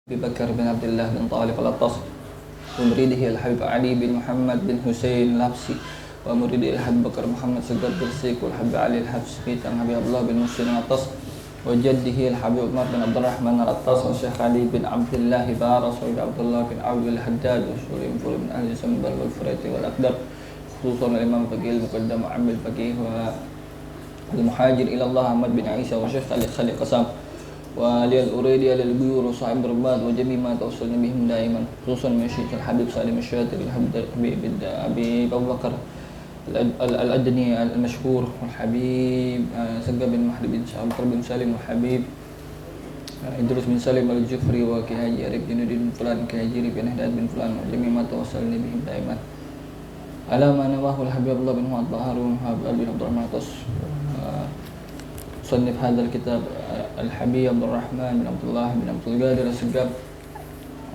أبي بكر بن عبد الله بن طالب الأطاس ومريده الحبيب علي بن محمد بن حسين الحبسي ومريده الحبيب بكر محمد سجاد برسيك والحبيب علي الحبسي كان حبيب الله بن مسلم الأطاس وجده الحبيب عمر بن عبد الرحمن الأطاس والشيخ علي بن عبد الله بارس وعبد الله بن عبد الحداد وسليم فول بن أهل سنبل والفريت والأقدر خصوصا الإمام الفقيه المقدم وعم الفقيه والمحاجر إلى الله أحمد بن عيسى والشيخ علي خليل قسام ولي الأريدي للبيور وصاحب الرباط وجميع ما توصلنا بهم دائما خصوصا من الشيخ الحبيب سالم الشاطر الحبيب أبي بكر الأدني المشهور والحبيب سقى بن محمد بن بكر بن سالم والحبيب إدريس بن سالم الجفري وكي حاجي عرب جنود بن فلان كي حاجي بن هداد بن فلان وجميع ما توصلنا بهم دائما على ما نواه الحبيب الله بن محمد هارون بن عبد الرحمن الطاس صنف هذا الكتاب الحبيب عبد الرحمن بن عبد الله بن عبد القادر السقاف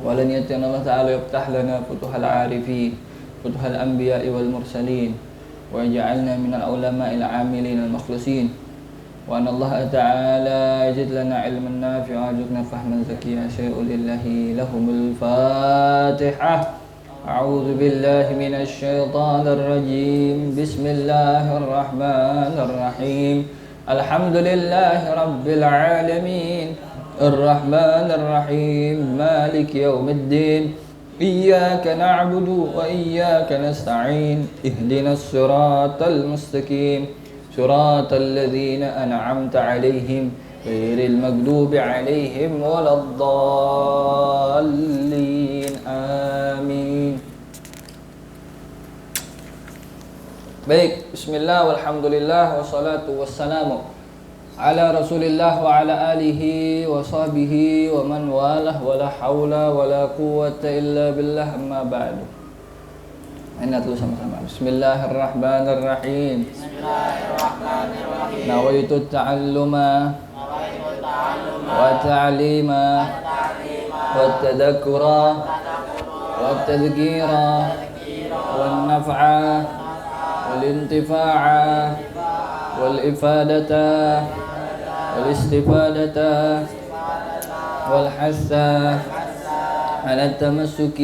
ولن يتنا الله تعالى يفتح لنا فتوح العارفين فتوح الأنبياء والمرسلين ويجعلنا من العلماء العاملين المخلصين وأن الله تعالى يجد لنا علما نافعا ويرزقنا فهما زكيا شيء لله لهم الفاتحة أعوذ بالله من الشيطان الرجيم بسم الله الرحمن الرحيم الحمد لله رب العالمين الرحمن الرحيم مالك يوم الدين إياك نعبد وإياك نستعين اهدنا الصراط المستقيم صراط الذين أنعمت عليهم غير المغضوب عليهم ولا الضالين آمين. Baik, bismillah walhamdulillah wassalatu wassalamu ala rasulillah wa ala alihi wa sahbihi wa man walah wa la hawla wa la quwwata illa billah amma ba'du. Ingat dulu sama-sama. Bismillahirrahmanirrahim. Bismillahirrahmanirrahim. Nawaitu ta'alluma wa ta'lima wa tadhakkura wa tadhkira wa naf'a والانتفاع والإفادة والاستفادة والحث على التمسك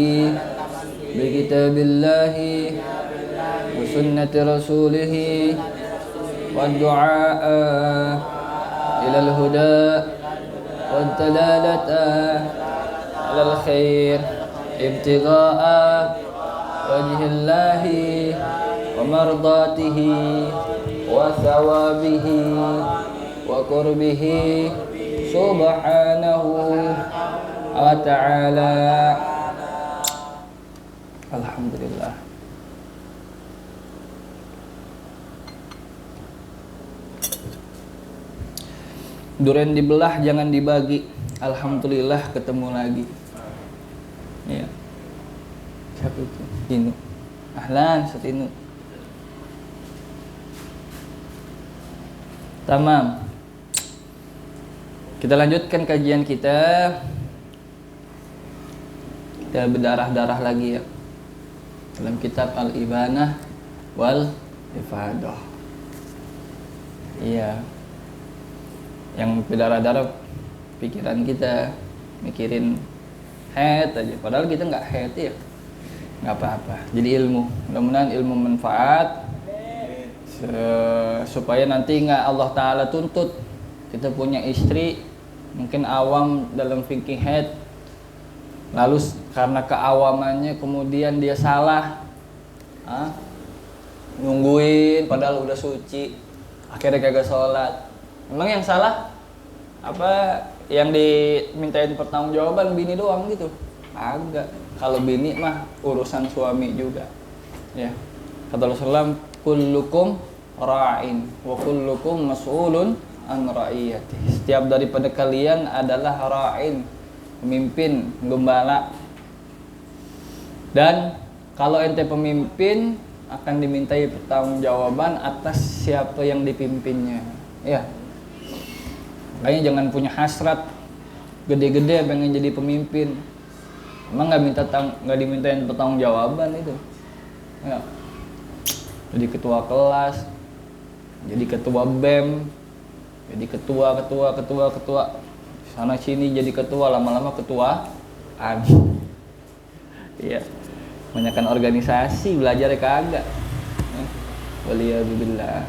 بكتاب الله وسنة رسوله والدعاء إلى الهدى والدلالة على الخير ابتغاء وجه الله ومرضاته وثوابه وقربه سبحانه وتعالى. Alhamdulillah. Durian dibelah jangan dibagi. Alhamdulillah ketemu lagi. Ya. Siapa itu? Inu. Ahlan, Satinu. Tamam. Kita lanjutkan kajian kita. Kita berdarah-darah lagi ya. Dalam kitab Al-Ibanah wal Ifadah. Iya. Yang berdarah-darah pikiran kita mikirin head aja. Padahal kita nggak head ya. Nggak apa-apa. Jadi ilmu. Mudah-mudahan ilmu manfaat. Supaya nanti nggak Allah Ta'ala tuntut kita punya istri mungkin awam dalam fikih head, lalu karena keawamannya kemudian dia salah nungguin padahal udah suci akhirnya kagak sholat. Emang yang salah apa yang dimintain pertanggungjawaban bini doang gitu? Agak. Kalau bini mah urusan suami juga ya. Kata Rasulullah, kullukum ra'in wa kullukum mas'ulun an ra'iyati. Setiap daripada kalian adalah ra'in, pemimpin, gembala. Dan kalau ente pemimpin akan dimintai pertanggungjawaban atas siapa yang dipimpinnya. Ya. Makanya jangan punya hasrat gede-gede pengen jadi pemimpin. Emang nggak dimintain pertanggungjawaban itu. Ya. Jadi ketua kelas, jadi ketua BEM, jadi ketua sana sini jadi ketua, lama-lama ketuaan. Iya, banyakkan organisasi, belajar kagak. Waliyadzubillah.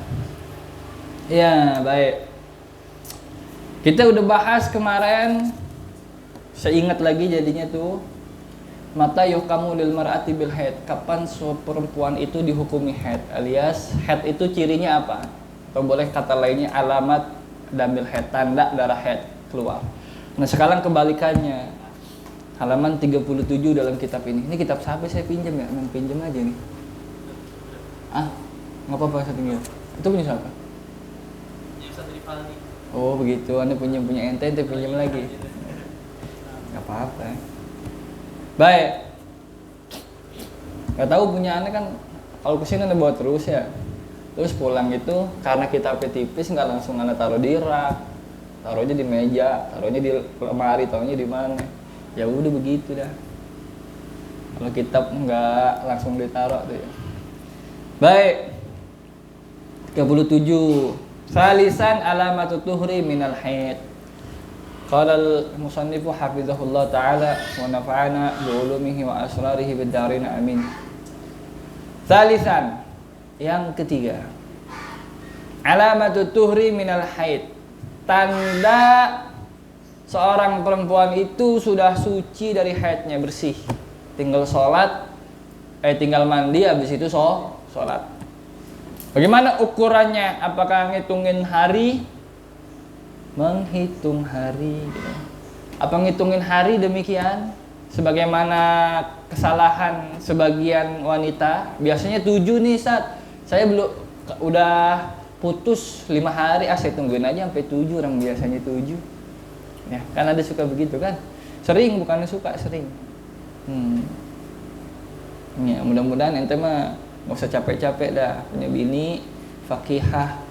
Ya, baik. Kita udah bahas kemarin, saya ingat lagi jadinya tuh, mata yuhkamu lil mar'ati bil haid. Kapan perempuan itu dihukumi haid? Alias haid itu cirinya apa? Atau boleh kata lainnya alamat damil haid, tanda darah haid keluar. Nah, sekarang kebalikannya. Halaman 37 dalam kitab ini. Ini kitab siapa saya pinjam ya? Main pinjam aja nih. Nggak apa-apa saya tinggal. Itu punya siapa? Oh begitu, Anda punya ente pinjam lagi. Nggak apa-apa ya. Baik. Nggak tahu punya Anda kan, kalau kesini Anda bawa terus ya. Terus pulang itu karena kitabnya tipis, nggak langsung Anda taruh di rak, taruhnya di meja, taruhnya di lemari, taruhnya di mana. Ya udah begitu dah. Kalau kitab nggak langsung ditaruh tuh ya. Baik. 37. Salisan alamatut tuhri minal haid. Qala al-musannifu hafizahullah ta'ala wa nafa'ana bi ulumihi wa asrarihi bid darin amin. Salisan, yang ketiga. Alamatut tuhri minal haid. Tanda seorang perempuan itu sudah suci dari haidnya, bersih. Tinggal sholat, tinggal mandi, habis itu sholat. Bagaimana ukurannya? Apakah ngitungin hari? Menghitung hari gitu. Apa ngitungin hari demikian? Sebagaimana kesalahan sebagian wanita, biasanya 7 nih Sat. Saya belum, udah putus 5 hari, saya tungguin aja sampai 7, orang biasanya 7. Ya, kan ada suka begitu kan? Sering, bukannya suka, sering. Ya, mudah-mudahan ente mah nggak usah capek-capek dah, punya bini faqihah,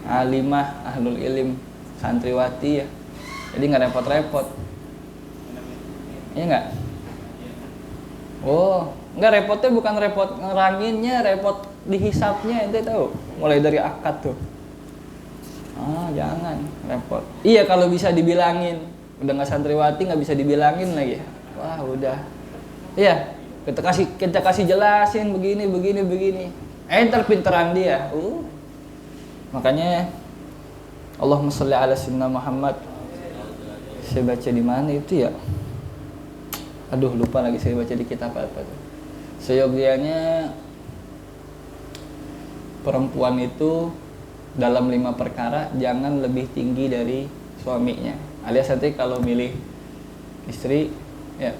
alimah, ahlul ilim, santriwati ya. Jadi nggak repot-repot. Iya nggak? Oh, nggak repotnya bukan repot ngeranginnya, repot dihisapnya, ente tahu? Mulai dari akad tuh. Jangan repot. Iya kalau bisa dibilangin, udah nggak santriwati nggak bisa dibilangin lagi. Wah udah. Iya kita kasih jelasin begini. Entar pinteran dia. Makanya Allahumma sholli ala sayyidina Muhammad. Saya baca di mana itu ya? Aduh lupa lagi, saya baca di kitab apa tuh. Seyogianya perempuan itu dalam 5 perkara jangan lebih tinggi dari suaminya. Alias nanti kalau milih istri ya,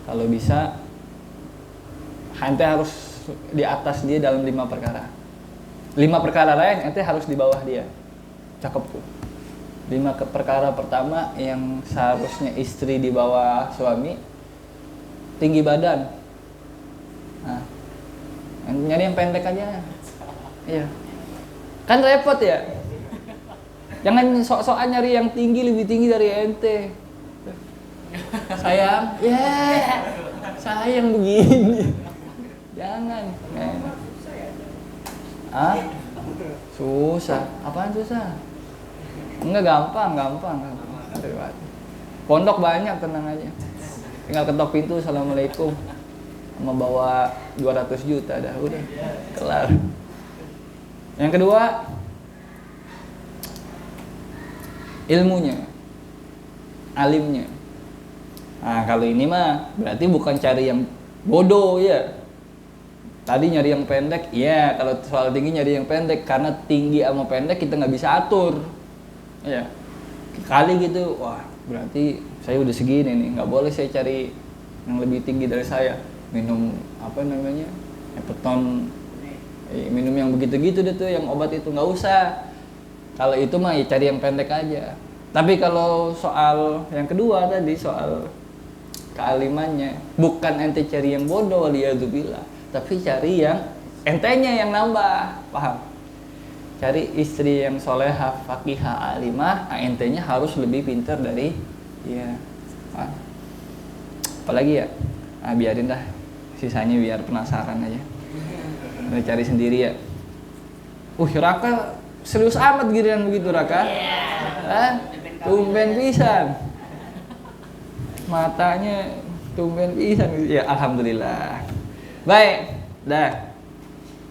kalau bisa ente harus di atas dia dalam 5 perkara. 5 perkara lain ente harus di bawah dia. Cakep tuh. 5 perkara pertama yang seharusnya istri di bawah suami, tinggi badan. Nah, nyari yang pendek aja. Iya. Kan repot ya. Jangan sok-sokan nyari yang tinggi, lebih tinggi dari ente. Sayang, sayang begini. Jangan. Susah. Apaan susah? Enggak, gampang. Pondok banyak, tenang aja. Tinggal ketok pintu, assalamualaikum. Sama bawa 200 juta dah, udah kelar. Yang kedua, ilmunya, alimnya. Nah kalau ini mah berarti bukan cari yang bodoh ya. Tadi nyari yang pendek, ya kalau soal tinggi nyari yang pendek, karena tinggi sama pendek kita nggak bisa atur. Ya, kali gitu, wah berarti saya udah segini nih, nggak boleh saya cari yang lebih tinggi dari saya. Minum apa namanya, Epeton. Minum yang begitu-gitu deh tuh, yang obat itu nggak usah. Kalau itu mah ya cari yang pendek aja. Tapi kalau soal yang kedua tadi, soal kealimannya, bukan ente cari yang bodoh, waliyadzubillah, tapi cari yang entenya yang nambah, paham? Cari istri yang solehah, faqihah, alimah, entenya harus lebih pintar dari dia. Apalagi ya, biarin dah, sisanya biar penasaran aja. Udah cari sendiri ya. Raka serius amat giliran begitu Raka. Tumben pisan. Matanya tumben pisan. Ya alhamdulillah. Baik, dah.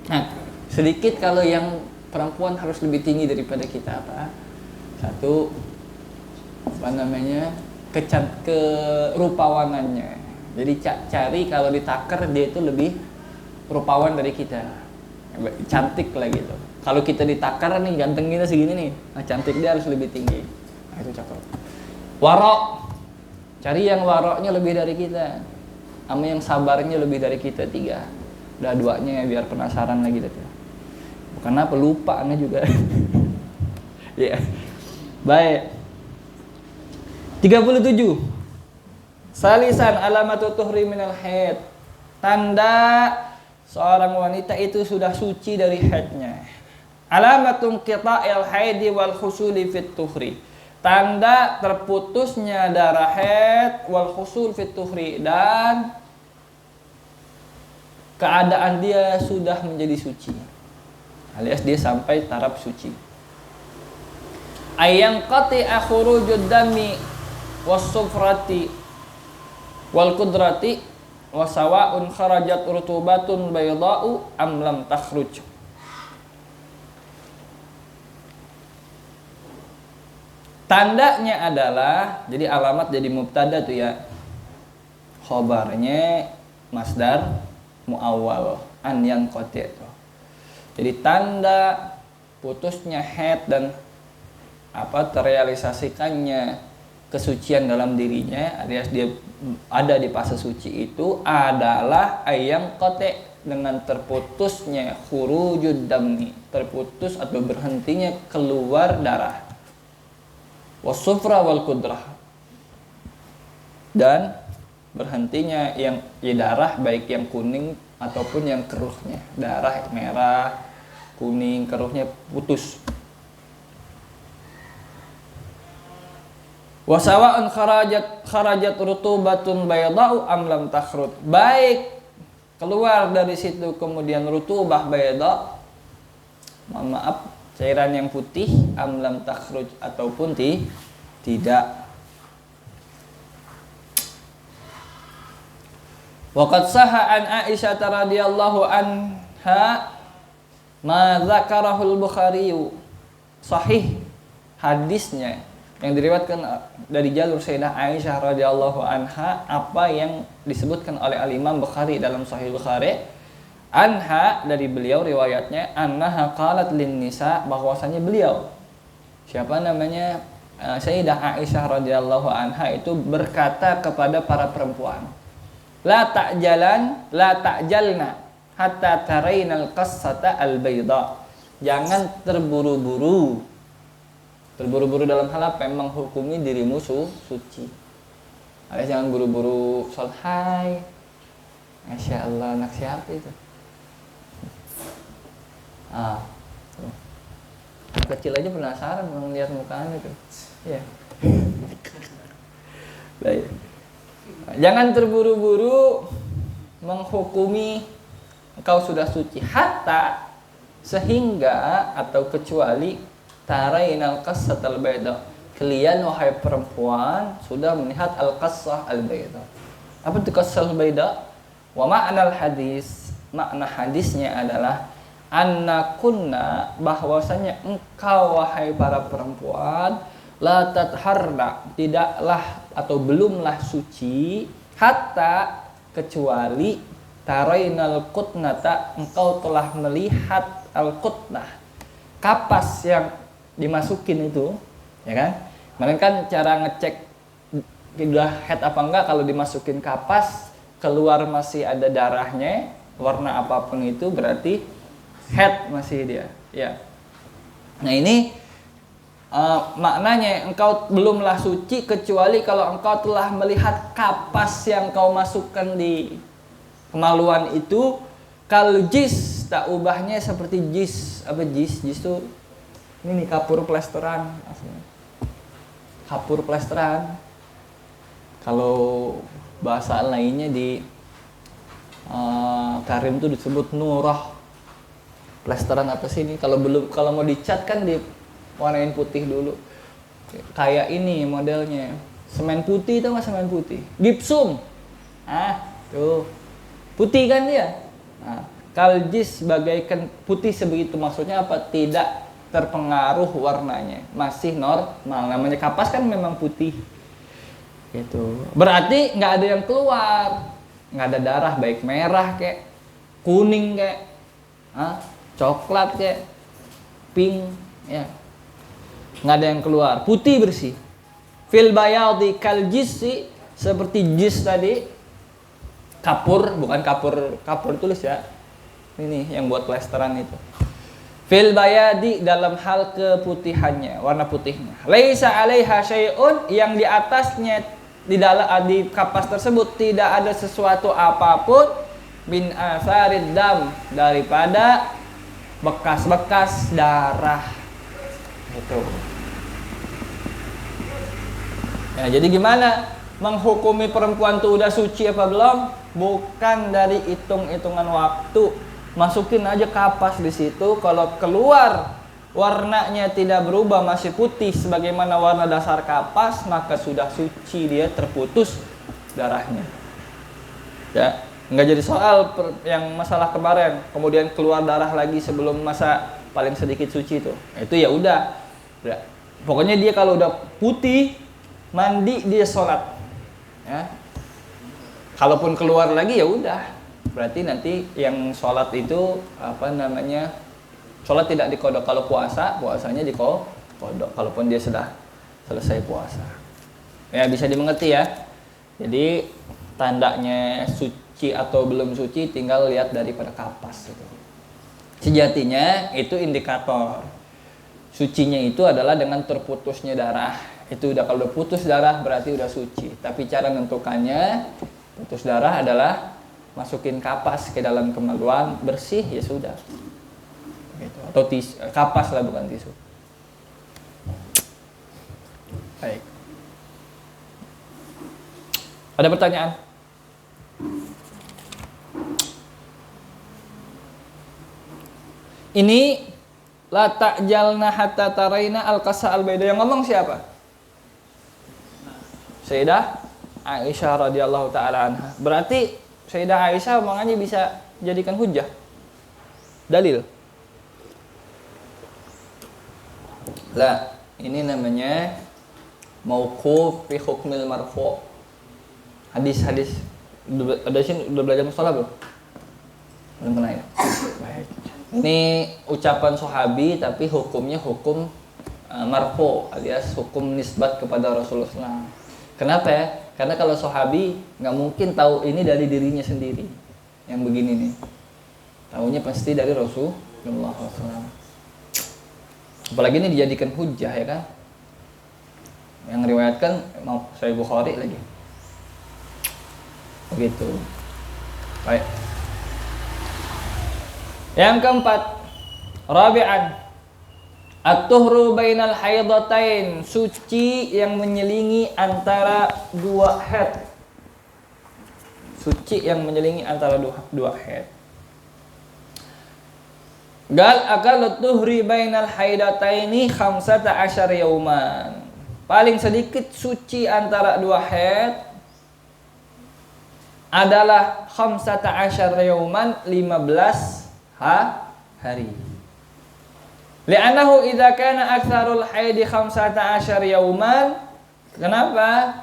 Nah, sedikit kalau yang perempuan harus lebih tinggi daripada kita apa? Satu, apa namanya? Kerupawanannya. Jadi cari kalau ditakar dia itu lebih rupawan dari kita. Cantik lah gitu. Kalau kita ditakar nih ganteng kita segini nih, nah cantik dia harus lebih tinggi. Nah, itu cakep. Warok. Cari yang waroknya lebih dari kita. Sama yang sabarnya lebih dari kita 3. Udah 2-nya ya biar penasaran lagi gitu. Kenapa lupa nih juga. Ya. Yeah. Baik. 37. Salisan alamatu tuhri minal haid. Tanda seorang wanita itu sudah suci dari haidnya. Alamatun qita'il haidi wal khusuli fit tuhri. Tanda terputusnya darah haid wal khusul fit tuhri, dan keadaan dia sudah menjadi suci. Alias dia sampai taraf suci. Ayang qati'a khurujud dami was sufrati wal kudrati wa sawa'un kharajat rutubatun bayda'u am lam takhruj. Tandanya adalah, jadi alamat jadi mubtada tuh ya. Khobarnya masdar muawwal an yang qati' tuh. Jadi tanda putusnya haid dan terrealisasikannya kesucian dalam dirinya, alias dia ada di fase suci itu adalah ayam qati' dengan terputusnya khurujud damni, terputus atau berhentinya keluar darah. Wasufra wal kudrah, dan berhentinya yang darah baik yang kuning ataupun yang keruhnya. Darah merah, kuning, keruhnya putus. Wasawa'un kharajat rutubatun bayda'u am lam takhrut. Baik keluar dari situ kemudian rutubah bayda, maaf cairan yang putih, am lam takhruj ataupun tidak. Waqad sahha an Aisyah radhiyallahu anha ma dzakarahu al-Bukhari. Sahih hadisnya yang diriwayatkan dari jalur Sayyidah Aisyah radhiyallahu anha apa yang disebutkan oleh Al-Imam Bukhari dalam Sahih Bukhari. Anha, dari beliau riwayatnya, annaha qalat lin nisa, bahwasanya beliau, siapa namanya, Sayyidah Aisyah radhiyallahu anha itu berkata kepada para perempuan, la ta'jalna hatta tarainal qassata al bayda. Jangan terburu-buru dalam hal apa? Menghukumi dirimu suci. Alias jangan buru-buru sholat. Hai, Masya Allah, anak siapa itu? Kecil aja penasaran melihat mukanya tuh. Iya. Baik. Jangan terburu-buru menghukumi engkau sudah suci, hatta sehingga atau kecuali tarainal qassatal bayda, kalian wahai perempuan sudah melihat al-qassah al-bayda. Apa itu qassah al-bayda? Wa ma'nal hadis, makna hadisnya adalah anna kunna, bahwasanya engkau wahai para perempuan, la tatharna, tidaklah atau belumlah suci, hatta kecuali tarainal qutnata, engkau telah melihat al-qutnah, kapas yang dimasukin itu, ya kan? Kemarin kan cara ngecek udah head apa enggak, kalau dimasukin kapas keluar masih ada darahnya, warna apapun itu berarti head masih dia, ya. Nah ini maknanya engkau belumlah suci kecuali kalau engkau telah melihat kapas yang kau masukkan di kemaluan itu kaljis, tak ubahnya seperti jis. Apa jis? Jis itu ini nih, kapur plesteran. Kapur plesteran. Kalau bahasa lainnya di Karim itu disebut nurah. Plesteran apa sih ini? Kalau mau dicat kan diwarnain putih dulu. Kayak ini modelnya. Semen putih, tau nggak semen putih? Gipsum. Tuh. Putih kan dia? Nah, kaljis bagaikan putih sebegitu, maksudnya apa? Tidak terpengaruh warnanya, masih normal. Namanya kapas kan memang putih. Gitu. Berarti nggak ada yang keluar, nggak ada darah, baik merah kayak kuning kayak coklat kayak pink, ya nggak ada yang keluar, putih bersih. Fil bayadi kal jisi, seperti jis tadi, kapur, bukan kapur tulis ya, ini yang buat plesteran itu. Fil bayadi, dalam hal keputihannya, warna putihnya. Laisa alaiha syai'un, yang di atasnya di kapas tersebut tidak ada sesuatu apapun min asarid dam, daripada bekas-bekas darah. Itu. Ya, jadi gimana menghukumi perempuan tuh udah suci apa belum? Bukan dari hitung-hitungan waktu. Masukin aja kapas di situ, kalau keluar warnanya tidak berubah, masih putih sebagaimana warna dasar kapas, maka sudah suci, dia terputus darahnya. Ya, nggak jadi soal yang masalah kemarin, kemudian keluar darah lagi sebelum masa paling sedikit suci itu. Itu ya udah. Pokoknya dia kalau udah putih, mandi, dia sholat. Ya. Kalaupun keluar lagi ya udah. Berarti nanti yang sholat itu sholat tidak dikodok. Kalau puasanya dikodok. Kalaupun dia sudah selesai puasa. Ya, bisa dimengerti ya. Jadi tandanya suci atau belum suci tinggal lihat daripada kapas itu. Sejatinya itu indikator. Sucinya itu adalah dengan terputusnya darah. Itu udah, kalau udah putus darah berarti udah suci. Tapi cara menentukannya, putus darah adalah masukin kapas ke dalam kemaluan, bersih ya sudah. Gitu. Atau kapas lah, bukan tisu. Baik. Ada pertanyaan? Ini la ta'jalna hatta taraina al-qasa al-baida, yang ngomong siapa? Sayyidah Aisyah radhiyallahu taala anha. Berarti Sayyidah Aisyah omongannya bisa jadikan hujjah, dalil. Lah, ini namanya mauquf fi hukmil marfu'. Hadis-hadis ada sini udah belajar mustalah belum? Belum pernah ya? Baik. Ini ucapan sahabi tapi hukumnya hukum marfu' alias hukum nisbat kepada Rasulullah. Kenapa ya? Karena kalau sahabi nggak mungkin tahu ini dari dirinya sendiri. Yang begini nih, tahunya pasti dari Rasulullah SAW. Apalagi ini dijadikan hujjah ya kan? Yang riwayatkan mau Sahih Bukhari lagi. Begitu. Baik. Yang keempat, rabi'an, at-tuhru bainal haidatain, suci yang menyelingi antara dua haid. Suci yang menyelingi antara dua haid. Gal akalut tuhri bainal haidataini 15 yauman. Paling sedikit suci antara dua haid adalah 15 yauman, 15 hari. Li'annahu idza kana aktsarul haidi 15 yauman. Kenapa?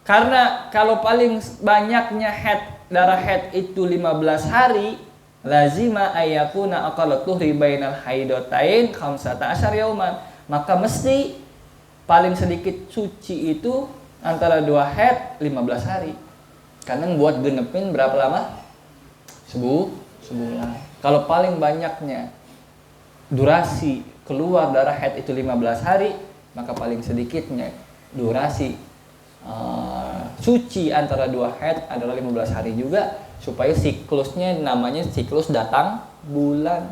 Karena kalau paling banyaknya darah haid itu 15 hari, lazima ayyakuna aqallu tuhri bainal haidatain 15 yauman. Maka mesti paling sedikit suci itu antara dua haid 15 hari. Karena buat genepin berapa lama? Sebulan. Kalau paling banyaknya durasi keluar darah haid itu 15 hari, maka paling sedikitnya durasi suci antara dua haid adalah 15 hari juga, supaya siklusnya namanya siklus datang bulan.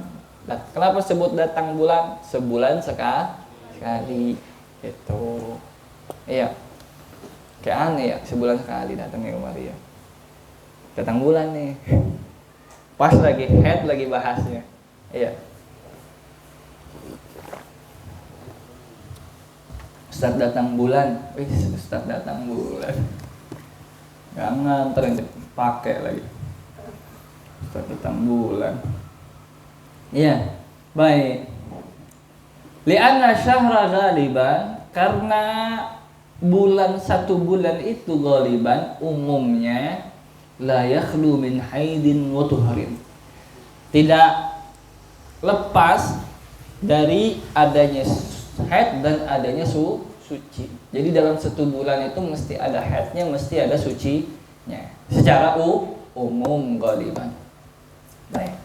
Kenapa sebut datang bulan? Sebulan sekali itu. Iya. Kayak aneh ya, sebulan sekali datangnya Umar ya. Datang bulan nih. Pas lagi haid lagi bahasnya. Iya. Ustadz datang bulan. Ustadz datang bulan. Jangan pakai lagi. Ustadz datang bulan. Iya, baik. Li'anna syahra ghaliban, karena satu bulan itu ghaliban umumnya la yakhlu min haidin wa tuhrin. Tidak lepas dari adanya haid dan adanya suci. Jadi dalam satu bulan itu mesti ada haidnya, mesti ada sucinya. Secara umum ghaliban. Baik.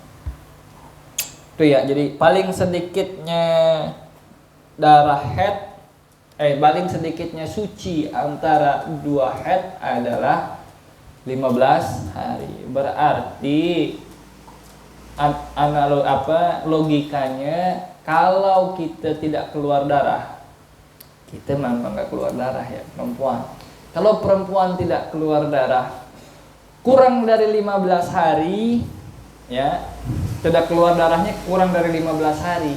Itu ya, jadi paling sedikitnya darah haid paling sedikitnya suci antara dua haid adalah 15 hari. Berarti logikanya kalau kita tidak keluar darah, kita memang nggak keluar darah ya perempuan. Kalau perempuan tidak keluar darah kurang dari 15 hari ya, tidak keluar darahnya kurang dari 15 hari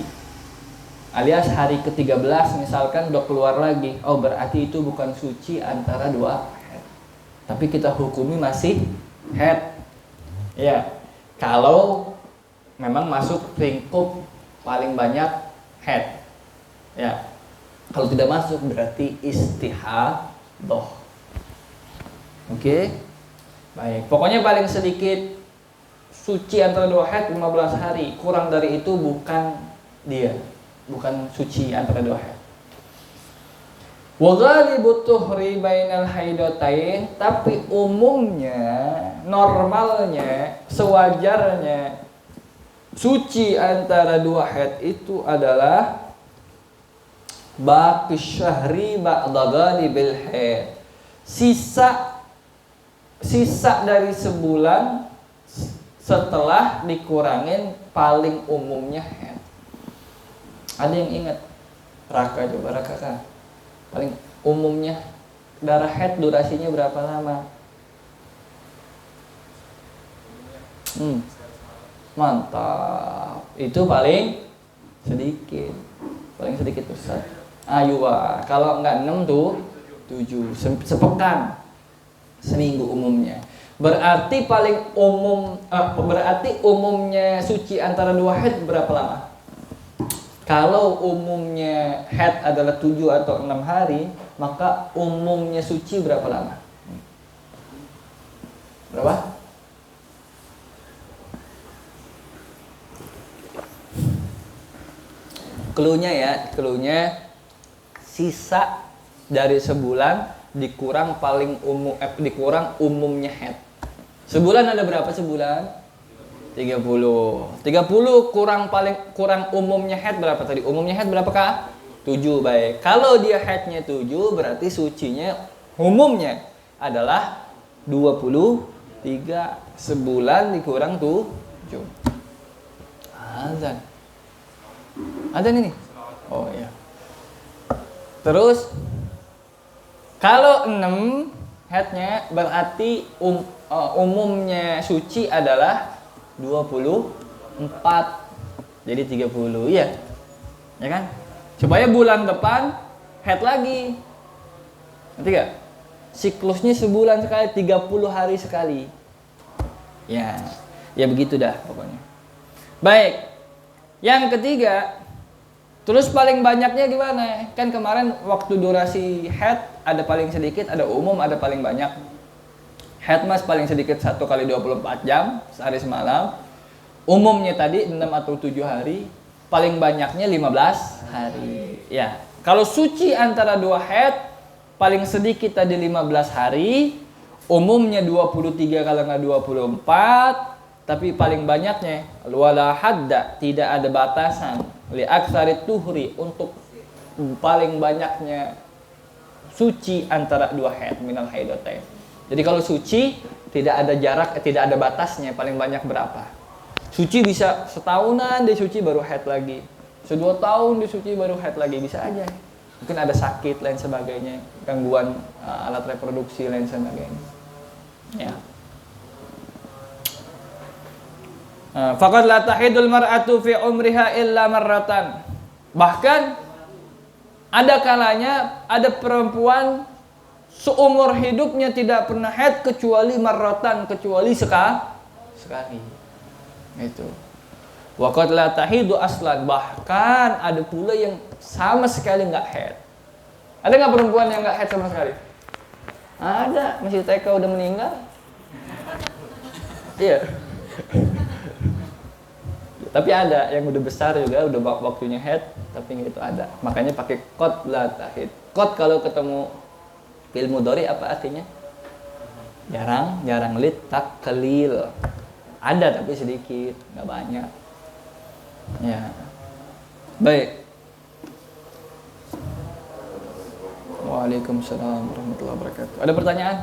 alias hari ke-13 misalkan udah keluar lagi, oh berarti itu bukan suci antara dua haid, tapi kita hukumi masih haid ya, kalau memang masuk lingkup paling banyak haid ya. Kalau tidak masuk berarti istihadah. Oke? Baik, pokoknya paling sedikit suci antara dua haid 15 hari, kurang dari itu bukan suci antara dua haid. Wa ghalibut tuhri bainal haidatain, tapi umumnya, normalnya, sewajarnya suci antara dua haid itu adalah baqi syahri ba'da ghalibil haid. Sisa dari sebulan setelah dikurangin paling umumnya haid. Ada yang ingat? Raka coba Raka kan. Paling umumnya darah haid durasinya berapa lama? Mantap. Itu paling sedikit. Paling sedikit Ustaz. Kalau enggak 6 tuh 7. Sepekan. Seminggu umumnya. Berarti paling umum berarti umumnya suci antara dua haid berapa lama? Kalau umumnya haid adalah 7 atau 6 hari, maka umumnya suci berapa lama? Berapa? Cluenya sisa dari sebulan dikurang dikurang umumnya haid. Sebulan ada berapa sebulan? 30 kurang umumnya haid berapa tadi? Umumnya haid berapakah? 7, baik. Kalau dia haidnya 7 berarti sucinya umumnya adalah 23. Sebulan dikurang 7. Azan ini? Oh iya. Terus kalau 6 haidnya berarti umumnya suci adalah 24. Jadi 30, iya. Ya kan? Supaya bulan depan haid lagi. Ngerti gak? Siklusnya sebulan sekali, 30 hari sekali. Ya begitu dah pokoknya. Baik. Yang ketiga, terus paling banyaknya gimana? Kan kemarin waktu durasi haid ada paling sedikit, ada umum, ada paling banyak. Haid mas paling sedikit 1 kali 24 jam, sehari semalam. Umumnya tadi 6 atau 7 hari, paling banyaknya 15 hari. Ya, kalau suci antara dua haid, paling sedikit tadi 15 hari, umumnya 23 kalau nggak 24, tapi paling banyaknya wala hadda, tidak ada batasan li aksarit tuhri, untuk paling banyaknya suci antara dua haid minal haidatain. Jadi kalau suci tidak ada jarak, tidak ada batasnya, paling banyak berapa. Suci bisa setahunan dia suci baru haid lagi, 2 tahun dia suci baru haid lagi, bisa aja. Mungkin ada sakit lain sebagainya, gangguan alat reproduksi lain sebagainya. Ya. Faqad la tahidul mar'atu fi umriha illa marratan. Bahkan Ada kalanya ada perempuan seumur hidupnya tidak pernah haid kecuali marratan, kecuali sekali. Itu. Wa qad la tahidu aslan, bahkan ada pula yang sama sekali nggak haid. Ada nggak perempuan yang nggak haid sama sekali? Ada, masih TK udah meninggal. Iya. Tapi ada yang udah besar juga, udah waktunya haid, tapi itu ada. Makanya pakai qad la tahid. Qad kalau ketemu fi'il mudhari apa artinya? Jarang lit taklil. Ada tapi sedikit, nggak banyak. Ya. Baik. Waalaikumsalam warahmatullahi wabarakatuh. Ada pertanyaan?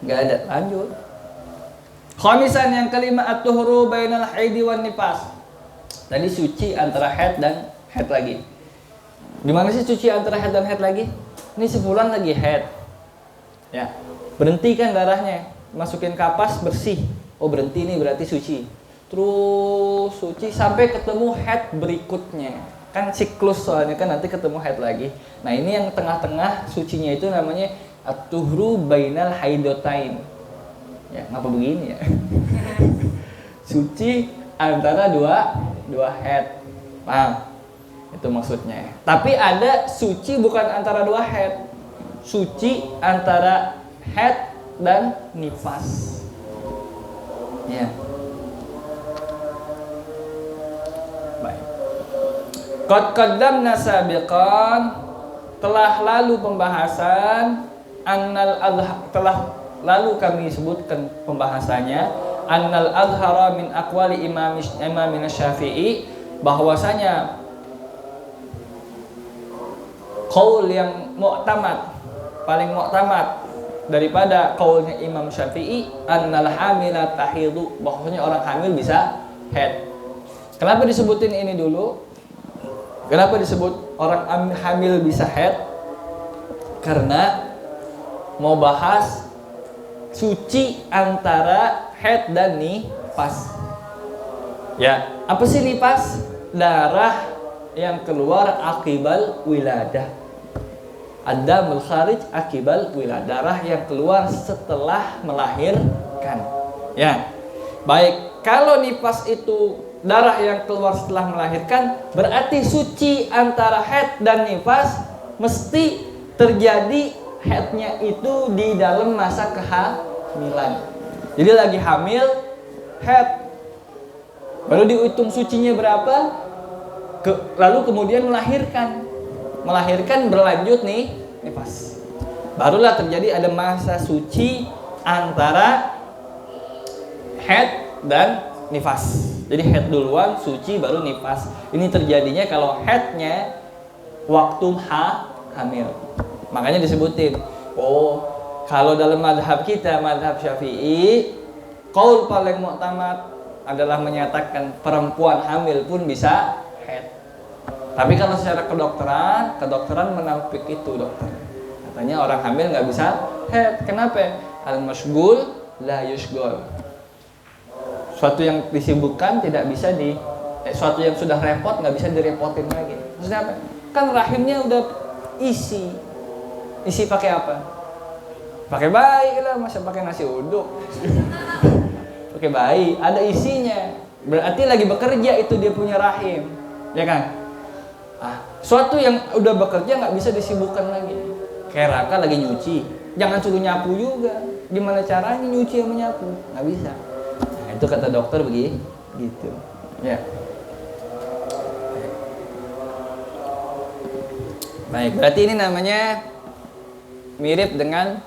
Nggak ada. Lanjut. Khamisan, yang kelima, at-tuhuru bainal haidi wan nifas. Tadi suci antara haid dan haid lagi. Gimana sih suci antara haid dan haid lagi? Ini sebulan lagi haid. Ya. Berhenti kan darahnya, masukin kapas bersih. Oh, berhenti nih berarti suci. Terus suci sampai ketemu haid berikutnya. Kan siklus soalnya kan nanti ketemu haid lagi. Nah, ini yang tengah-tengah sucinya itu namanya at-tuhru bainal haidotain. Ya, ngapa begini ya? Suci antara dua haid. Paham? Itu maksudnya. Tapi ada suci bukan antara dua haid. Suci antara haid dan nifas. Ya. Baik. Qad qaddamna sabiqan, telah lalu pembahasan telah lalu kami sebutkan pembahasannya annal azhara min aqwali imam Syafi'i, bahwasanya qaul yang mu'tamad, paling mu'tamad daripada qaulnya Imam Syafi'i, annal hamila tahidu, bahwasanya orang hamil bisa haid. Kenapa disebutin ini dulu? Kenapa disebut orang hamil bisa haid? Karena mau bahas suci antara haid dan nifas. Ya, apa sih nifas? Darah yang keluar akibal wiladah. Ad-damul kharij akibal wiladah, darah yang keluar setelah melahirkan. Ya. Baik, kalau nifas itu darah yang keluar setelah melahirkan, berarti suci antara haid dan nifas mesti terjadi haidnya itu di dalam masa kehamilan. Jadi lagi hamil, haid, baru dihitung sucinya berapa, lalu kemudian melahirkan berlanjut nih nifas. Barulah terjadi ada masa suci antara haid dan nifas. Jadi haid duluan, suci, baru nifas. Ini terjadinya kalau haidnya waktu hamil. Makanya disebutin, oh, kalau dalam madhab kita, madhab Syafi'i, qaul paling mu'tamad adalah menyatakan perempuan hamil pun bisa haid. Tapi kalau secara kedokteran menampik itu dokter. Katanya orang hamil nggak bisa haid. Kenapa? Al-mashghul la yushghal. Suatu yang disibukkan tidak bisa suatu yang sudah repot nggak bisa direpotin lagi. Maksudnya apa? Kan rahimnya udah isi pakai apa? Pakai bayi lah, masa pakai nasi uduk? Pakai bayi, ada isinya. Berarti lagi bekerja itu dia punya rahim, ya kan? Suatu yang udah bekerja nggak bisa disibukkan lagi. Kayak Raka lagi nyuci, jangan suruh nyapu juga. Gimana caranya nyuci sama nyapu? Nggak bisa. Nah, itu kata dokter begitu, gitu. Ya. Baik, berarti ini namanya mirip dengan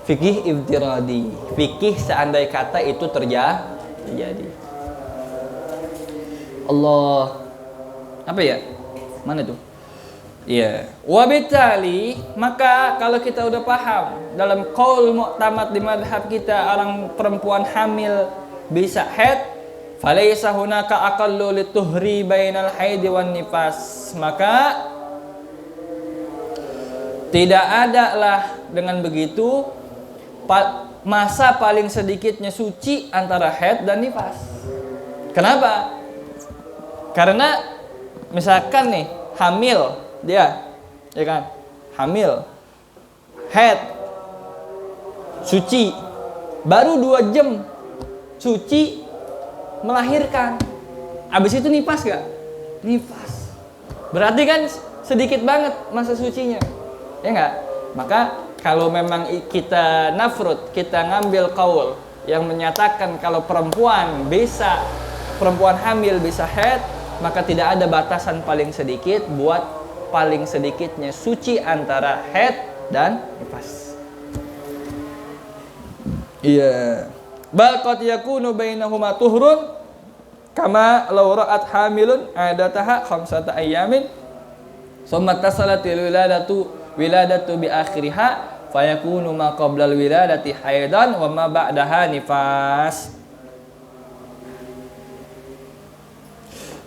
fikih iftiradi. Fikih seandai kata itu terjadi. Allah, apa ya? Mana tuh? Iya. Wabitali, maka kalau kita udah paham dalam qaul mu'tamad di madhab kita orang perempuan hamil bisa haid, falaysa hunaka aqallu lituhri bainal haidi wan nifas, maka tidak ada lah dengan begitu masa paling sedikitnya suci antara haid dan nifas. Kenapa? Karena misalkan nih hamil dia, ya kan, hamil, haid, suci, baru 2 jam suci, melahirkan, abis itu nifas gak? Nifas, berarti kan sedikit banget masa sucinya, ya nggak? Maka kalau memang kita nafrud, kita ngambil qaul yang menyatakan kalau perempuan hamil bisa haid, maka tidak ada batasan paling sedikit buat paling sedikitnya suci antara haid dan nifas. Iya. Bal qad yakunu bainahuma tuhrun kama law ra'at hamilun adataha khamsata ayyamin summa tasalatil wiladatu bi akhiriha fayakunu ma qabla al wiladati haidan wa ma ba'daha nifas.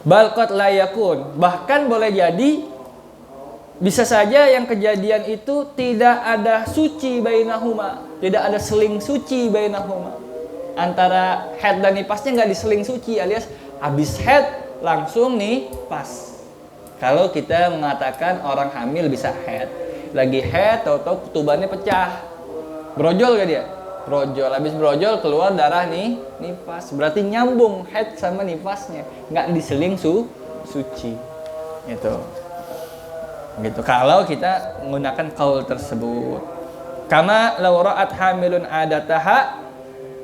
Bal qad la yakun, bahkan boleh jadi bisa saja yang kejadian itu tidak ada suci bainahuma, tidak ada seling suci bainahuma, antara haid dan nifasnya nggak diseling suci, alias habis haid langsung nifas. Kalau kita mengatakan orang hamil bisa haid, lagi haid tahu-tahu ketubannya pecah, brojol gak dia? Brojol, habis brojol keluar darah nih nifas, berarti nyambung haid sama nifasnya, nggak diseling suci gitu. Gitu kalau kita menggunakan qaul tersebut. Kama law ra'at hamilun adataha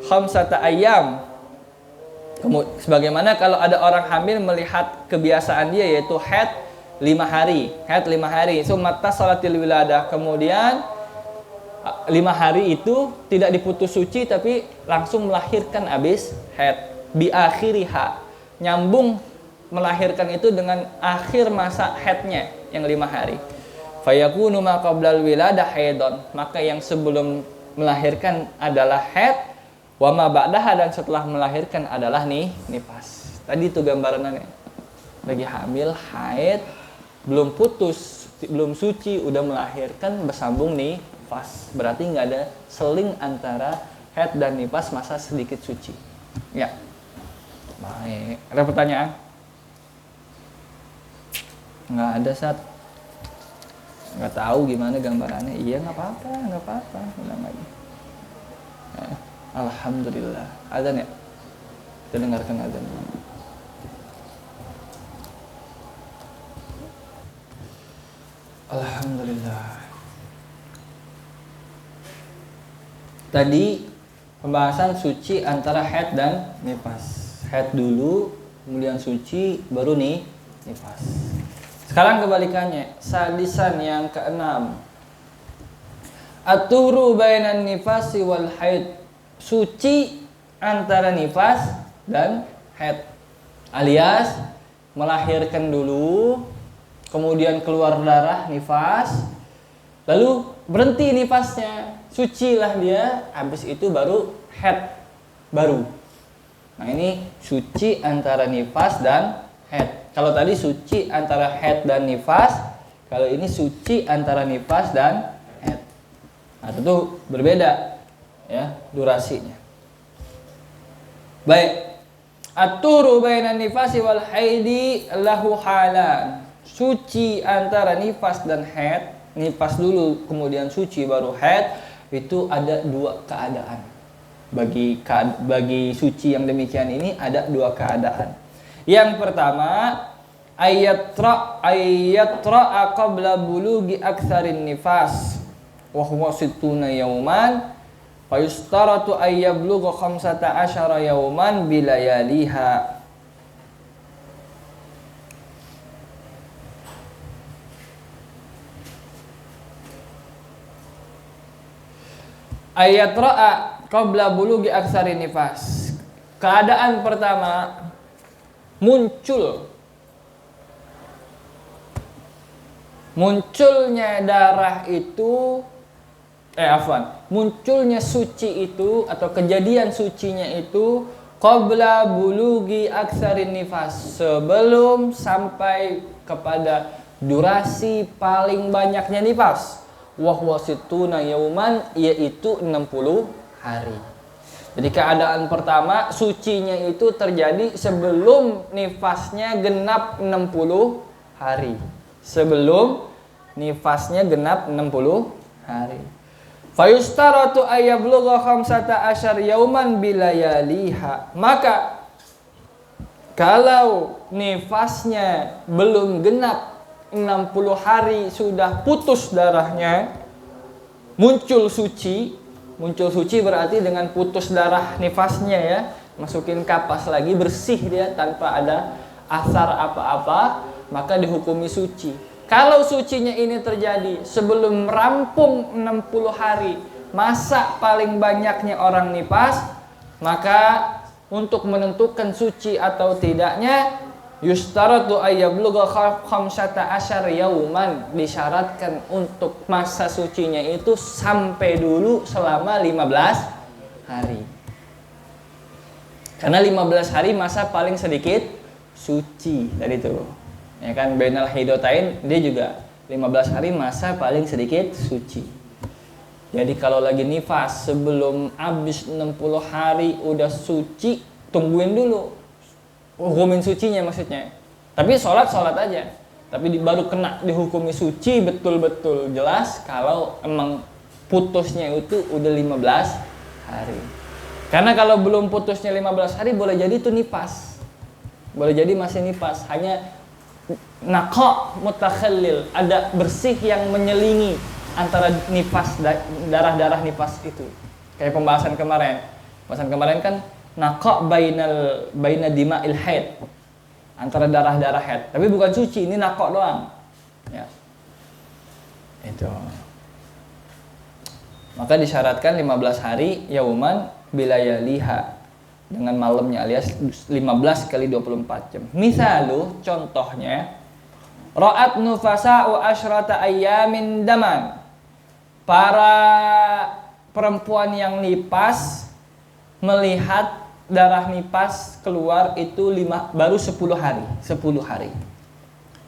khamsata ayyam, sebagaimana kalau ada orang hamil melihat kebiasaan dia yaitu haid 5 hari, summa tasalatil wiladah, kemudian 5 hari itu tidak diputus suci tapi langsung melahirkan habis haid, bi akhiriha, nyambung melahirkan itu dengan akhir masa haidnya yang 5 hari. Fayakunu ma qablal wiladah haidon, maka yang sebelum melahirkan adalah haid, wa ma ba'daha, dan setelah melahirkan adalah nifas. Tadi itu gambarannya. Lagi hamil, haid, belum putus, belum suci, udah melahirkan, bersambung nifas. Berarti nggak ada seling antara haid dan nifas masa sedikit suci. Ya. Baik. Ada pertanyaan? Nggak ada, Sat. Nggak tahu gimana gambarannya. Iya, nggak apa-apa. Ulang lagi. Alhamdulillah. Adzan ya? Kita dengarkan adzan. Alhamdulillah. Tadi pembahasan suci antara haid dan nifas. Haid dulu, kemudian suci, baru nifas. Sekarang kebalikannya, sadisan yang keenam. At-tuhru bainan nifasi wal haid, suci antara nifas dan haid, alias melahirkan dulu, kemudian keluar darah nifas, lalu berhenti nifasnya, sucilah dia, habis itu baru haid baru. Nah ini suci antara nifas dan haid. Kalau tadi suci antara haid dan nifas, kalau ini suci antara nifas dan haid. Nah tentu berbeda ya durasinya. Baik. At-tuhru bainan nifasi wal haidi lahu halan. Suci antara nifas dan haid, nifas dulu kemudian suci baru haid, itu ada 2 keadaan. Bagi suci yang demikian ini ada 2 keadaan. Yang pertama, ayatra qabla bulughi aktsarin nifas wa huwa 60 yauman fa yustaratu ay yablugha 15 yauman bilayaliha. Ayatra qabla bulughi aktsarin nifas. Keadaan pertama, munculnya darah itu munculnya suci itu atau kejadian sucinya itu qabla bulughi aktsarin nifas, sebelum sampai kepada durasi paling banyaknya nifas, wa huwa 60 yauman, yaitu 60 hari. Jadi keadaan pertama, sucinya itu terjadi sebelum nifasnya genap 60 hari. Sebelum nifasnya genap 60 hari. Fayustaratu ayablugha khamsata asyar yauman bilayaliha. Maka kalau nifasnya belum genap 60 hari, sudah putus darahnya, muncul suci. Muncul suci berarti dengan putus darah nifasnya ya, masukin kapas lagi, bersih dia tanpa ada asar apa-apa, maka dihukumi suci. Kalau sucinya ini terjadi sebelum rampung 60 hari, masa paling banyaknya orang nifas, maka untuk menentukan suci atau tidaknya, yustaratu ayyablugha khamsata asyar yauman, disyaratkan untuk masa sucinya itu sampai dulu selama 15 hari. Karena 15 hari masa paling sedikit suci tadi itu. Ya kan, bainal hidotain dia juga 15 hari masa paling sedikit suci. Jadi kalau lagi nifas sebelum habis 60 hari udah suci, tungguin dulu hukumin sucinya maksudnya. Tapi sholat aja. Tapi baru kena dihukumi suci betul-betul jelas kalau emang putusnya itu udah 15 hari. Karena kalau belum putusnya 15 hari boleh jadi itu nifas. Boleh jadi masih nifas, hanya naqa mutakhallil, ada bersih yang menyelingi antara nifas, darah-darah nifas itu. Kayak pembahasan kemarin. Pembahasan kemarin kan naqa baina dima'il haid, antara darah-darah haid. Tapi bukan suci, ini naqa doang. Ya. Itu. Maka disyaratkan 15 hari yauman bilayaliha, dengan malamnya alias 15 kali 24 jam. Misalu, contohnya, ra'at nufasa'u asyrata ayyamin daman. Para perempuan yang nipas melihat darah nipas keluar itu baru 10 hari. 10 hari.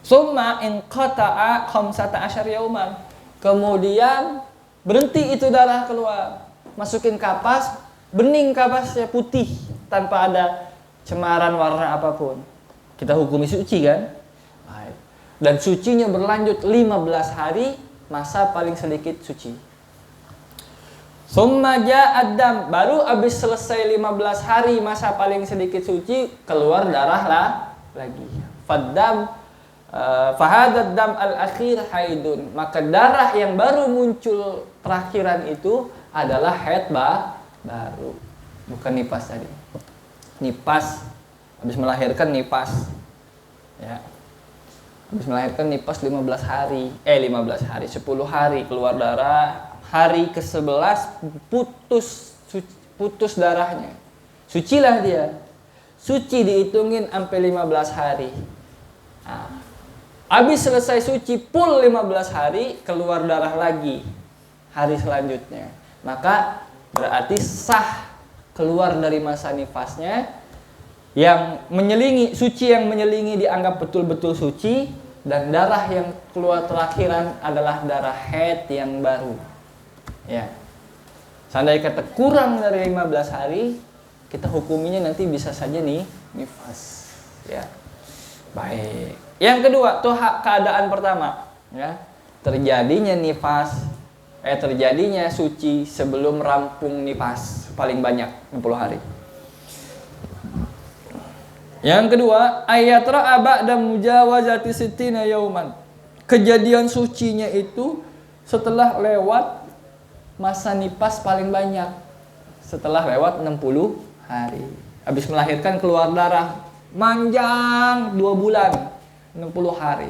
Summa in qata'a khamsata asyar yauman. Kemudian berhenti itu darah keluar. Masukin kapas, bening kapasnya, putih tanpa ada cemaran warna apapun. Kita hukumi suci kan? Dan sucinya berlanjut 15 hari, masa paling sedikit suci. Summa ja'ad dam, baru habis selesai 15 hari masa paling sedikit suci, keluar darah lagi. Faddam fahadad dam al-akhir haidun. Maka darah yang baru muncul terakhiran itu adalah haid baru, bukan nipas tadi. Nipas habis melahirkan nipas. Ya. Habis melahirkan nipas 15 hari, 10 hari keluar darah. Hari ke-11 putus darahnya. Sucilah dia. Suci dihitungin sampai 15 hari. Nah, habis selesai suci full 15 hari, keluar darah lagi hari selanjutnya. Maka berarti sah keluar dari masa nifasnya. Yang menyelingi, suci yang menyelingi dianggap betul-betul suci, dan darah yang keluar terakhiran adalah darah haid yang baru. Ya. Seandainya kata kurang dari 15 hari, kita hukuminya nanti bisa saja nih nifas. Ya. Baik. Yang kedua, tuh keadaan pertama, ya. Terjadinya terjadinya suci sebelum rampung nifas paling banyak 60 hari. Yang kedua, ayatra ba'da mujawazati sittina yauman. Kejadian sucinya itu setelah lewat masa nifas paling banyak. Setelah lewat 60 hari. Habis melahirkan keluar darah manjang 2 bulan, 60 hari.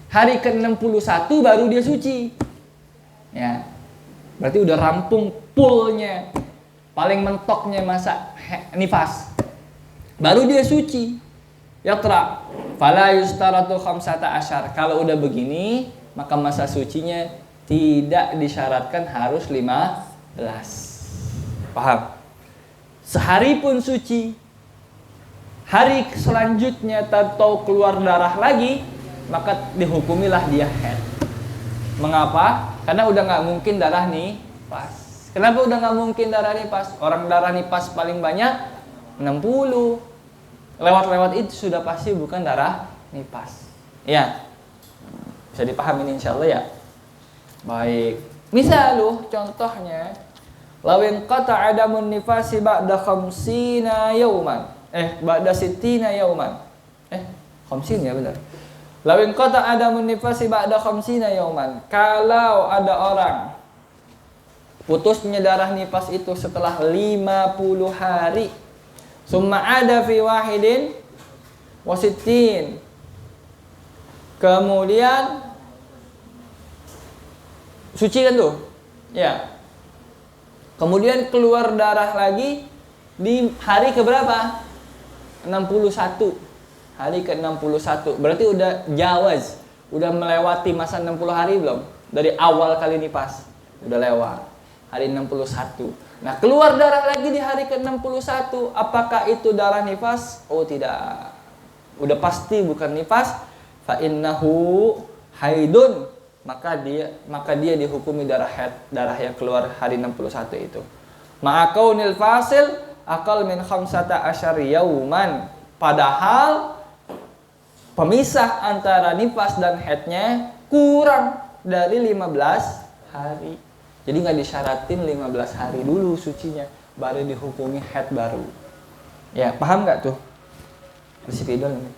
Hari ke-61 baru dia suci. Ya. Berarti udah rampung fullnya, paling mentoknya masa nifas. Baru dia suci. Yatra fala yustaratu khamsata asyar. Kalau udah begini, maka masa sucinya tidak disyaratkan harus 15. Paham? Sehari pun suci. Hari selanjutnya atau keluar darah lagi, maka dihukumilah dia haid. Mengapa? Karena udah nggak mungkin darah nih pas. Kenapa udah nggak mungkin darah nifas? Orang darah nifas paling banyak 60. Lewat-lewat itu sudah pasti bukan darah nifas. Ya, bisa dipahami ini insya Allah ya. Baik. Misal contohnya, lawin qata adamun nifasi ba'da khamsina yauman. Ba'da sittina yauman. 50 ya benar. Lawin qata adamun nifasi ba'da khamsina yauman. Kalau ada orang putusnya darah nifas itu setelah 50 hari. Summa ada fi wahidin wasittin. Kemudian suci kan tuh? Ya. Kemudian keluar darah lagi di hari keberapa? 61. Hari ke-61. Berarti udah jawaz. Udah melewati masa 60 hari belum? Dari awal kali nifas. Udah lewat. Hari 61. Nah, keluar darah lagi di hari ke-61. Apakah itu darah nifas? Oh, tidak. Udah pasti bukan nifas. Fa innahu haidun. Maka dia dihukumi darah haid, darah yang keluar hari 61 itu. Ma'akaunil fasil akal min khamsata asyari yauman. Padahal pemisah antara nifas dan haidnya kurang dari 15 hari. Jadi nggak disyaratin 15 hari dulu sucinya, baru dihukumi haid baru. Ya, paham nggak tuh? Prinsip idul ini.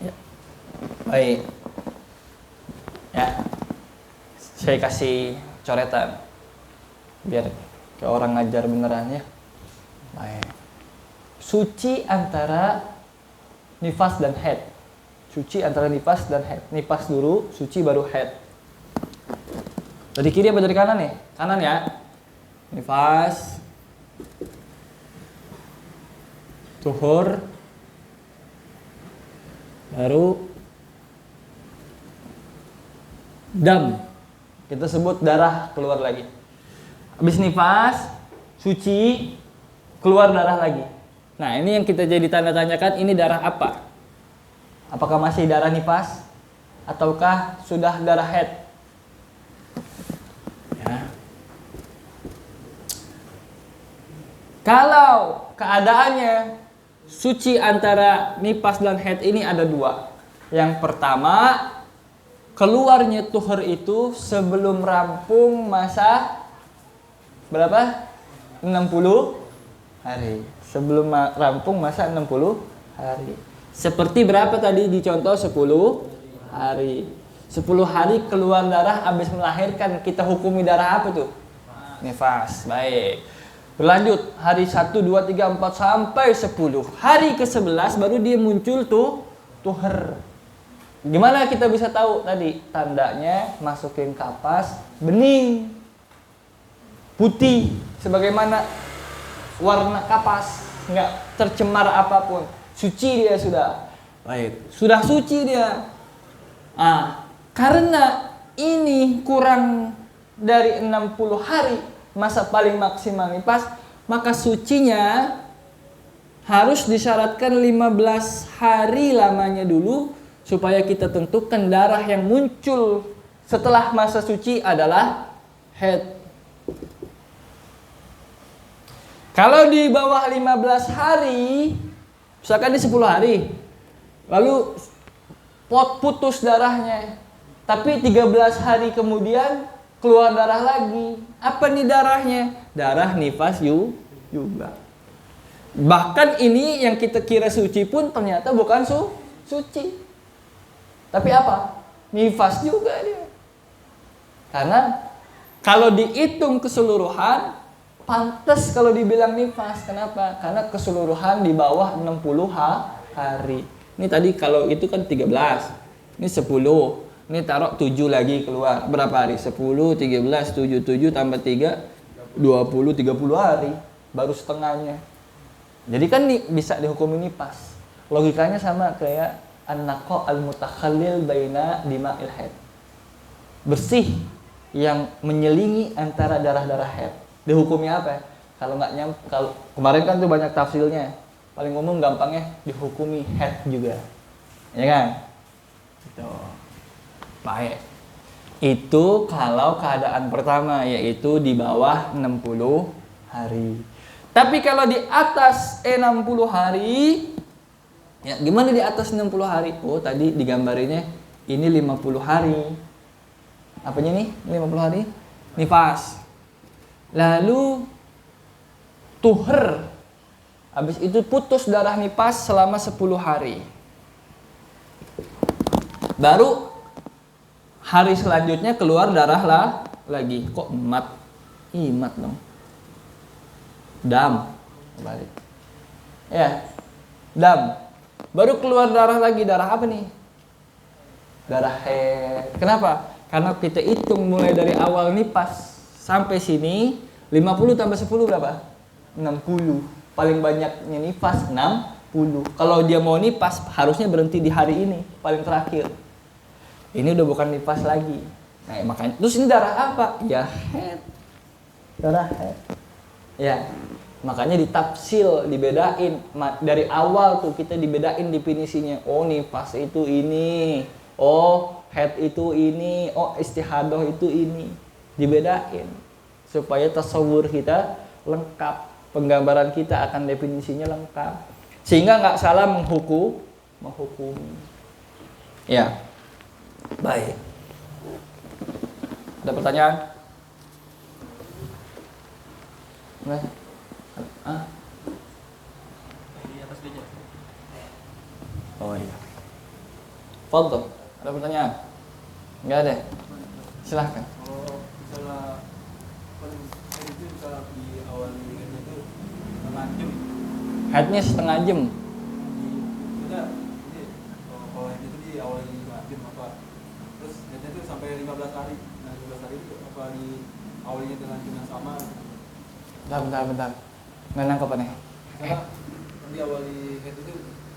Ya. Baik. Ya. Saya kasih coretan biar ke orang ngajar beneran ya. Baik. Suci antara nifas dan haid. Suci antara nifas dan haid. Nifas dulu, suci baru haid. Dari kiri apa dari kanan nih? Kanan ya. Nifas, tuhur, baru dam. Kita sebut darah keluar lagi. Habis nifas, suci, keluar darah lagi. Nah, ini yang kita jadi tanda tanyakan, ini darah apa? Apakah masih darah nifas ataukah sudah darah haid? Ya. Kalau keadaannya suci antara nifas dan haid ini ada dua. Yang pertama, keluarnya tuhur itu sebelum rampung masa berapa? 60 hari. Sebelum rampung masa 60 hari. Seperti berapa tadi di contoh 10 hari. 10 hari keluar darah habis melahirkan, kita hukumi darah apa tuh? Nifas. Baik. Berlanjut hari 1 2 3 4 sampai 10. Hari ke-11 baru dia muncul tuh tuhur. Gimana kita bisa tahu tadi? Tandanya masukin kapas bening. Putih sebagaimana warna kapas, enggak tercemar apapun. Suci dia sudah. Baik. Sudah suci dia. Karena ini kurang dari 60 hari masa paling maksimal nifas, maka sucinya harus disyaratkan 15 hari lamanya dulu supaya kita tentukan darah yang muncul setelah masa suci adalah haid. Kalau di bawah 15 hari, misalkan di 10 hari, lalu putus darahnya, tapi 13 hari kemudian keluar darah lagi. Apa nih darahnya? Darah nifas juga. Bahkan ini yang kita kira suci pun ternyata bukan suci. Tapi apa? Nifas juga dia. Karena kalau dihitung keseluruhan, pantas kalau dibilang nifas. Kenapa? Karena keseluruhan di bawah 60 hari. Ini tadi kalau itu kan 13. Ini 10. Ini taruh 7 lagi keluar. Berapa hari? 10, 13, 7, 7 tambah 3, 20, 30 hari. Baru setengahnya. Jadi kan bisa dihukumi nifas. Logikanya sama kayak an-naqa al-mutakhallil baina dima'il haid. Bersih yang menyelingi antara darah-darah haid. Dihukumi apa ya? Kalau kemarin kan tuh banyak tafsirnya. Paling umum gampangnya dihukumi haid juga. Ya kan? Gitu. Baik. Itu kalau keadaan pertama, yaitu di bawah 60 hari. Tapi kalau di atas 60 hari, ya gimana di atas 60 hari? Oh, tadi digambarinnya ini 50 hari. Apanya nih 50 hari? Nifas. Lalu tuher. Habis itu putus darah nifas selama 10 hari. Baru hari selanjutnya keluar darah lah lagi. Kok emat? Imat dong. Dam. Balik. Ya. Dam. Baru keluar darah lagi. Darah apa nih? Darah haid. Kenapa? Karena kita hitung mulai dari awal nifas sampai sini 50 tambah 10 berapa? 60. Paling banyaknya nifas 60. Kalau dia mau nifas harusnya berhenti di hari ini paling terakhir. Ini udah bukan nifas lagi. Nah, makanya terus ini darah apa? Ya haid. Darah haid. Ya. Makanya ditafsil, dibedain dari awal tuh kita dibedain definisinya. Oh, nifas itu ini. Oh, haid itu ini. Oh, istihadah itu ini. Dibedain supaya tasawur kita lengkap, penggambaran kita akan definisinya lengkap. Sehingga nggak salah menghukumi. Ya. Baik. Ada pertanyaan? Nah. Di atas meja. Oh iya. Fadhil, ada pertanyaan? Enggak ada. Silahkan. Kalau misalnya kan itu bisa diawali itu setengah jam. Headnya setengah jam. Tidak, ini kalau head itu diawali 5 jam apa? Terus headnya itu sampai 15 hari. Nah 15 hari itu apa diawalinya dengan jam yang sama? Bentar. Nggak nangkep nih. Misalnya kan diawali head itu